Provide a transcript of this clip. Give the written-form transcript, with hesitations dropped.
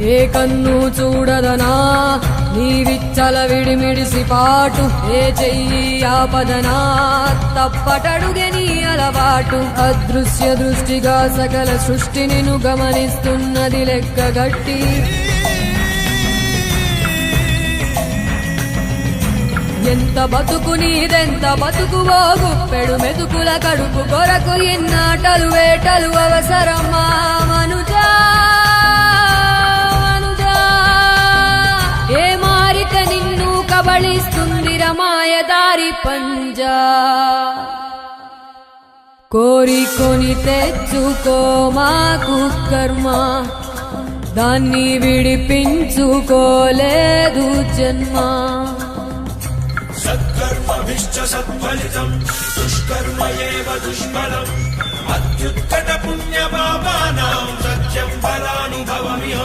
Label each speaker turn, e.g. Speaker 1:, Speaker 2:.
Speaker 1: ఏ కన్ను చూడదనా నీ విచ్చల విడిమిడిసి పాటు, ఏ చెయ్యి ఆపదనా తప్పటడుగే నీ అలవాటు. అదృశ్య దృష్టిగా సకల సృష్టిని ను గమనిస్తున్నది లెక్కగట్టి, ఎంత బతుకు నీదెంత బతుకువో గుప్పెడు మెతుకుల కడుపు కొరకు ఎన్నాటలు వేటలు అవసరమా మనుజా మనుజా. ఏ మారిక నిన్ను కబళిస్తుంది రమాయదారి పంజా. కోరికొని తెచ్చుకో మాకు కర్మ, దాన్ని విడిపించుకోలేదు జన్మ.
Speaker 2: సత్కర్మభిశ్చ సత్ఫలితం దుష్కర్మ ఏవ దుష్ఫలం. అత్యుత్కట పుణ్య పాపానాం సత్యం ఫలానుభవమిహ.